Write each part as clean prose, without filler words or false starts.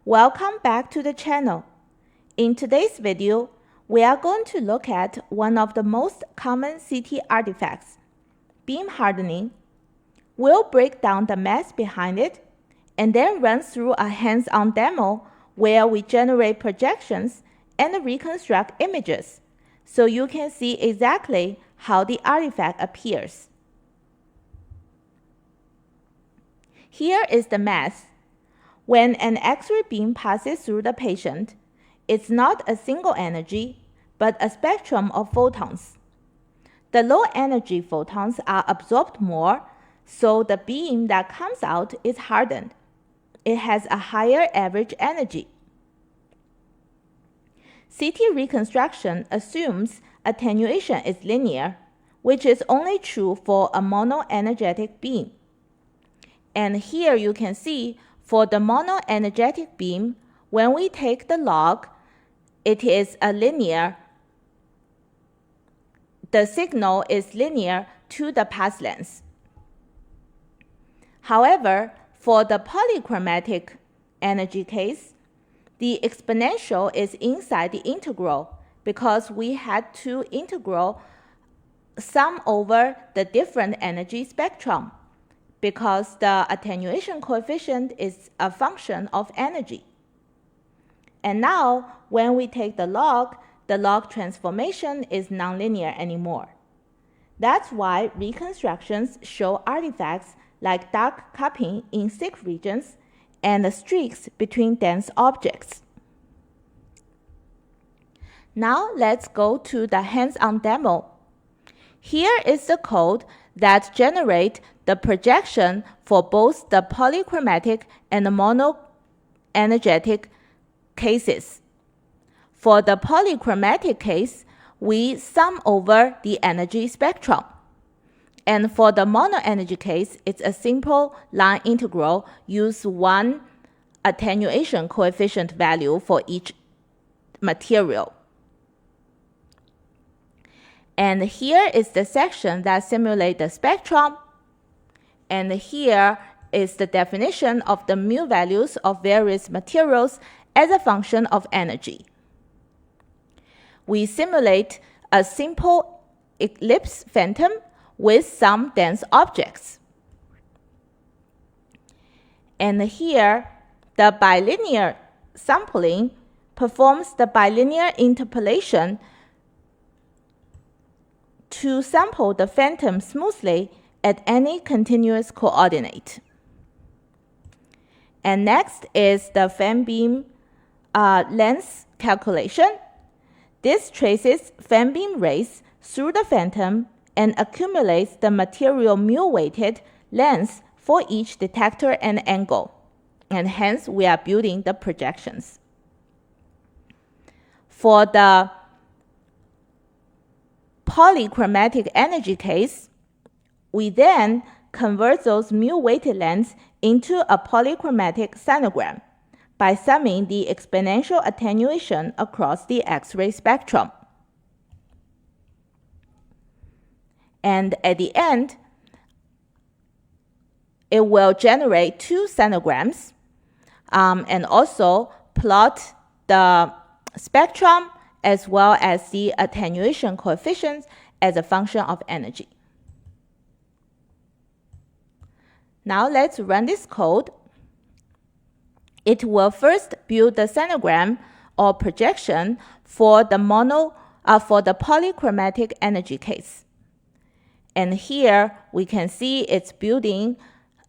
Welcome back to the channel. In today's video, we are going to look at one of the most common CT artifacts, beam hardening. We'll break down the math behind it and then run through a hands-on demo where we generate projections and reconstruct images so you can see exactly how the artifact appears. Here is the math. When an X-ray beam passes through the patient, it's not a single energy, but a spectrum of photons. The low-energy photons are absorbed more, so the beam that comes out is hardened. It has a higher average energy. CT reconstruction assumes attenuation is linear, which is only true for a monoenergetic beam. And here you can see for the monoenergetic beam, when we take the log, it is a linear. The signal is linear to the path length. However, for the polychromatic energy case, the exponential is inside the integral because we had to integral sum over the different energy spectrum, because the attenuation coefficient is a function of energy. And now, when we take the log transformation is nonlinear anymore. That's why reconstructions show artifacts like dark cupping in thick regions and the streaks between dense objects. Now let's go to the hands-on demo. Here is the code that generates the projection for both the polychromatic and the monoenergetic cases. For the polychromatic case, we sum over the energy spectrum. And for the monoenergy case, it's a simple line integral. Use one attenuation coefficient value for each material. And here is the section that simulates the spectrum. And here is the definition of the mu values of various materials as a function of energy. We simulate a simple ellipse phantom with some dense objects. And here, the bilinear sampling performs the bilinear interpolation to sample the phantom smoothly at any continuous coordinate. And next is the fan beam length calculation. This traces fan beam rays through the phantom and accumulates the material mu-weighted length for each detector and angle. And hence, we are building the projections. For the polychromatic energy case, we then convert those mu-weighted lengths into a polychromatic sinogram by summing the exponential attenuation across the X-ray spectrum. And at the end, it will generate two sinograms and also plot the spectrum as well as the attenuation coefficients as a function of energy. Now let's run this code. It will first build the sinogram or projection for the polychromatic energy case. And here we can see it's building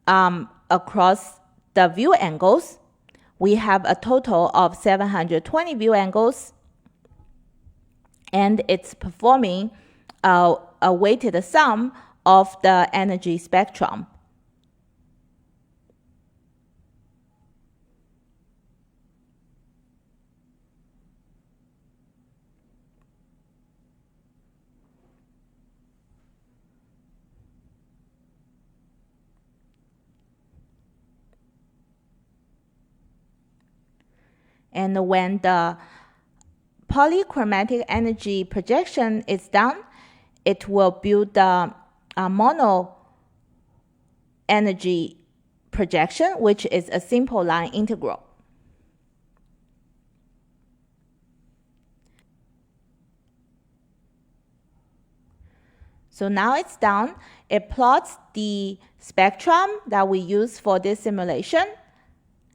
across the view angles. We have a total of 720 view angles, and it's performing a weighted sum of the energy spectrum. And when the polychromatic energy projection is done, it will build the mono energy projection, which is a simple line integral. So now it's done. It plots the spectrum that we use for this simulation,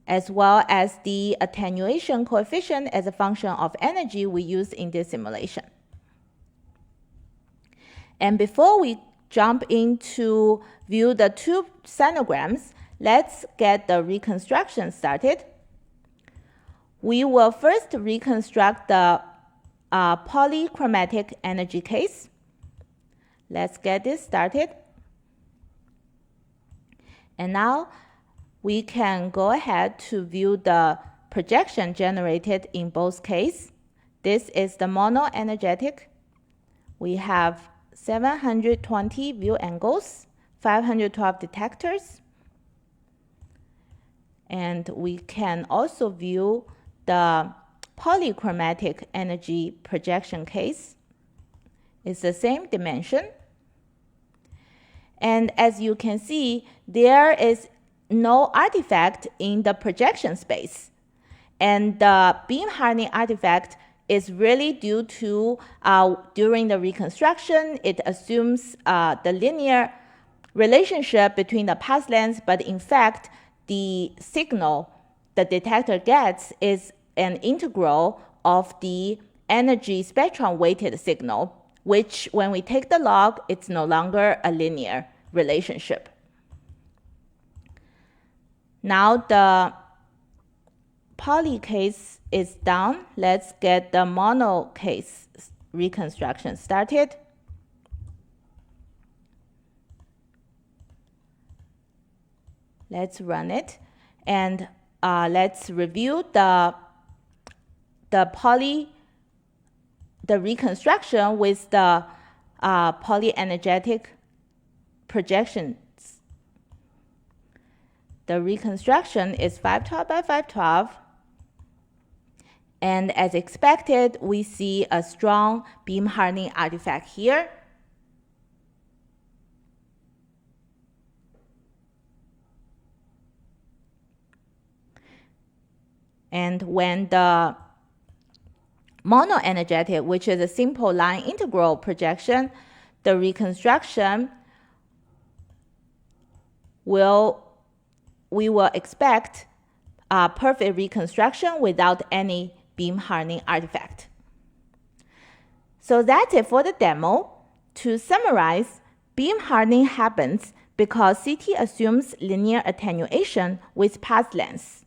as well as the attenuation coefficient as a function of energy we use in this simulation. And before we jump into view the two sonograms, let's get the reconstruction started. We will first reconstruct the polychromatic energy case. Let's get this started. And now we can go ahead to view the projection generated in both cases. This is the monoenergetic. We have 720 view angles, 512 detectors. And we can also view the polychromatic energy projection case. It's the same dimension. And as you can see, there is no artifact in the projection space. And the beam hardening artifact is really due to, during the reconstruction, it assumes the linear relationship between the path lengths, but in fact, the signal the detector gets is an integral of the energy spectrum weighted signal, which when we take the log, it's no longer a linear relationship. Now the poly case is done. Let's get the mono case reconstruction started. Let's run it, and let's review the reconstruction with the polyenergetic projections. The reconstruction is 512 by 512, and as expected, we see a strong beam hardening artifact here. And when the monoenergetic, which is a simple line integral projection, the reconstruction we will expect a perfect reconstruction without any beam hardening artifact. So that's it for the demo. To summarize, beam hardening happens because CT assumes linear attenuation with path lengths.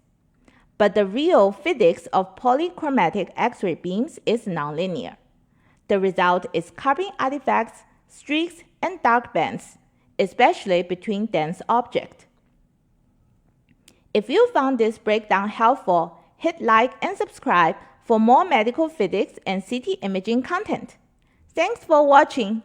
But the real physics of polychromatic X-ray beams is nonlinear. The result is carping artifacts, streaks, and dark bands, especially between dense objects. If you found this breakdown helpful, hit like and subscribe for more medical physics and CT imaging content. Thanks for watching.